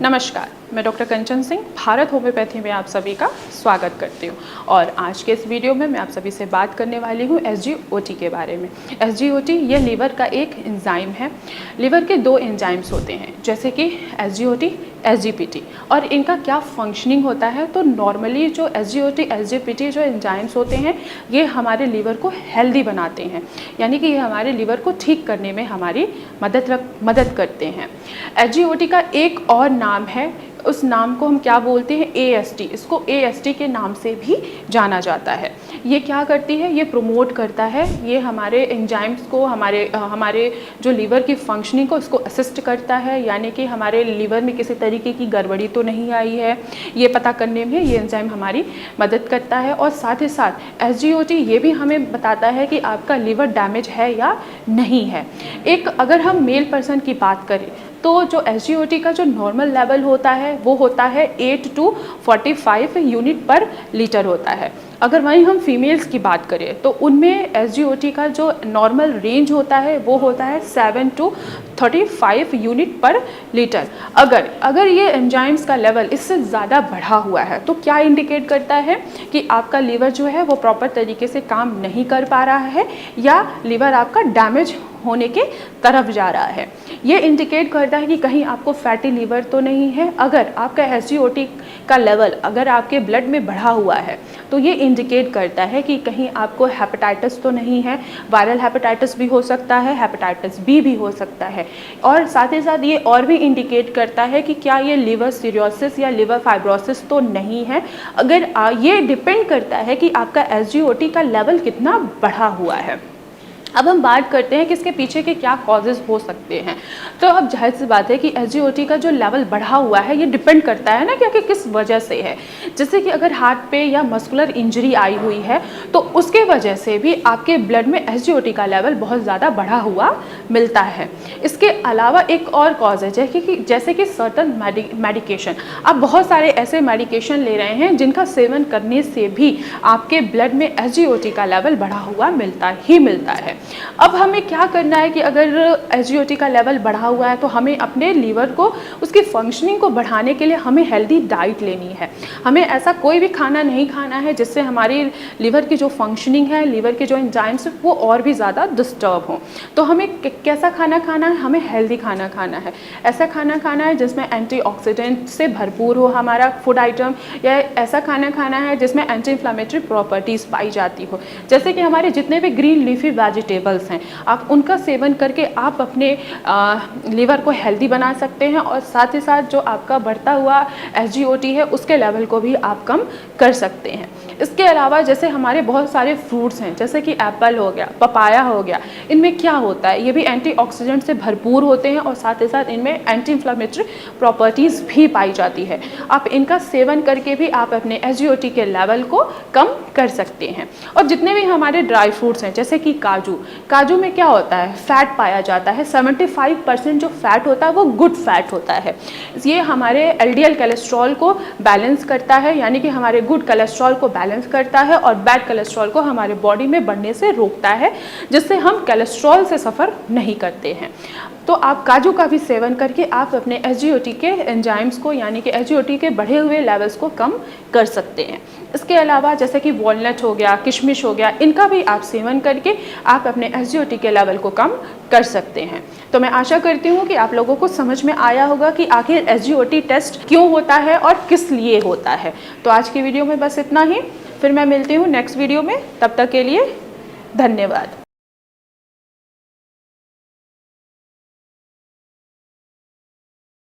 नमस्कार, मैं डॉक्टर कंचन सिंह भारत होम्योपैथी में आप सभी का स्वागत करती हूँ। और आज के इस वीडियो में मैं आप सभी से बात करने वाली हूँ SGOT के बारे में। SGOT ये लीवर का एक एंजाइम है। लिवर के दो एंजाइम्स होते हैं जैसे कि SGOT, SGPT, और इनका क्या फंक्शनिंग होता है। तो नॉर्मली जो SGOT, SGPT जो एंजाइम्स होते हैं ये हमारे लीवर को हेल्दी बनाते हैं, यानी कि ये हमारे लीवर को ठीक करने में हमारी मदद करते हैं। SGOT का एक और नाम है, उस नाम को हम क्या बोलते हैं, AST। इसको AST के नाम से भी जाना जाता है। ये क्या करती है, ये प्रमोट करता है, ये हमारे एंजाइम्स को, हमारे जो लीवर की फंक्शनिंग को इसको असिस्ट करता है, यानी कि हमारे लीवर में किसी तरीके की गड़बड़ी तो नहीं आई है ये पता करने में ये एंजाइम हमारी मदद करता है। और साथ ही साथ SGOT ये भी हमें बताता है कि आपका लीवर डैमेज है या नहीं है। एक अगर हम मेल पर्सन की बात करें तो जो SGOT का जो नॉर्मल लेवल होता है वो होता है 8 to 45 यूनिट पर लीटर होता है। अगर वहीं हम फीमेल्स की बात करें तो उनमें SGOT का जो नॉर्मल रेंज होता है वो होता है 7 to 35 यूनिट पर लीटर। अगर ये एंजाइम्स का लेवल इससे ज़्यादा बढ़ा हुआ है तो क्या इंडिकेट करता है कि आपका लीवर जो है वो प्रॉपर तरीके से काम नहीं कर पा रहा है या लीवर आपका डैमेज होने के तरफ जा रहा है। ये इंडिकेट करता है कि कहीं आपको फैटी लीवर तो नहीं है। अगर आपका SGOT का लेवल अगर आपके ब्लड में बढ़ा हुआ है तो ये इंडिकेट करता है कि कहीं आपको हेपेटाइटिस तो नहीं है। वायरल हेपेटाइटिस भी हो सकता है, हेपेटाइटिस B भी हो सकता है। और साथ ही साथ ये और भी इंडिकेट करता है कि क्या ये लिवर सिरोसिस या लिवर फाइब्रोसिस तो नहीं है। अगर ये डिपेंड करता है कि आपका SGOT का लेवल कितना बढ़ा हुआ है। अब हम बात करते हैं कि इसके पीछे के क्या कॉजेज़ हो सकते हैं। तो अब जाहिर सी बात है कि SGOT का जो लेवल बढ़ा हुआ है ये डिपेंड करता है ना कि किस वजह से है। जैसे कि अगर हार्ट पे या मस्कुलर इंजरी आई हुई है तो उसके वजह से भी आपके ब्लड में SGOT का लेवल बहुत ज़्यादा बढ़ा हुआ मिलता है। इसके अलावा एक और कॉज है जैसे कि सर्टन मेडिकेशन। आप बहुत सारे ऐसे मेडिकेशन ले रहे हैं जिनका सेवन करने से भी आपके ब्लड में SGOT का लेवल बढ़ा हुआ मिलता है। अब हमें क्या करना है कि अगर SGOT का लेवल बढ़ा हुआ है तो हमें अपने लीवर को, उसकी फंक्शनिंग को बढ़ाने के लिए हमें हेल्दी डाइट लेनी है। हमें ऐसा कोई भी खाना नहीं खाना है जिससे हमारी लीवर की जो फंक्शनिंग है, लीवर के जो एंजाइम्स वो और भी ज़्यादा डिस्टर्ब हों। तो हमें कैसा खाना खाना है, हमें हेल्दी खाना खाना है। ऐसा खाना खाना है जिसमें एंटीऑक्सीडेंट से भरपूर हो हमारा फूड आइटम, या ऐसा खाना खाना है जिसमें एंटी इन्फ्लेमेटरी प्रॉपर्टीज़ पाई जाती हो। जैसे कि हमारे जितने भी ग्रीन लीफी वेजिटेबल्स हैं आप उनका सेवन करके आप अपने लीवर को हेल्दी बना सकते हैं। और साथ ही साथ जो आपका बढ़ता हुआ SGOT है उसके लेवल को भी आप कम कर सकते हैं। इसके अलावा जैसे हमारे बहुत सारे फ्रूट्स हैं जैसे कि एप्पल हो गया, पपाया हो गया, इनमें क्या होता है, ये भी एंटीऑक्सीडेंट से भरपूर होते हैं और साथ ही साथ इनमें एंटी इन्फ्लेमेटरी प्रॉपर्टीज़ भी पाई जाती है। आप इनका सेवन करके भी आप अपने SGOT के लेवल को कम कर सकते हैं। और जितने भी हमारे ड्राई फ्रूट्स हैं जैसे कि काजू में क्या होता है, फैट पाया जाता है। 75% जो फैट होता है वो गुड फैट होता है। ये हमारे LDL कोलेस्ट्रॉल को बैलेंस करता है, यानी कि हमारे गुड कोलेस्ट्रॉल को बैलेंस करता है और बैड कोलेस्ट्रॉल को हमारे बॉडी में बढ़ने से रोकता है, जिससे हम कोलेस्ट्रॉल से सफ़र नहीं करते हैं। तो आप काजू का भी सेवन करके आप अपने SGOT के एंजाइम्स को, यानी कि SGOT के बढ़े हुए लेवल्स को कम कर सकते हैं। इसके अलावा जैसे कि वॉलनट हो गया, किशमिश हो गया, इनका भी आप सेवन करके आप अपने SGOT के लेवल को कम कर सकते हैं। तो मैं आशा करती हूँ कि आप लोगों को समझ में आया होगा कि आखिर SGOT टेस्ट क्यों होता है और किस लिए होता है। तो आज की वीडियो में बस इतना ही, फिर मैं मिलती हूँ नेक्स्ट वीडियो में। तब तक के लिए धन्यवाद।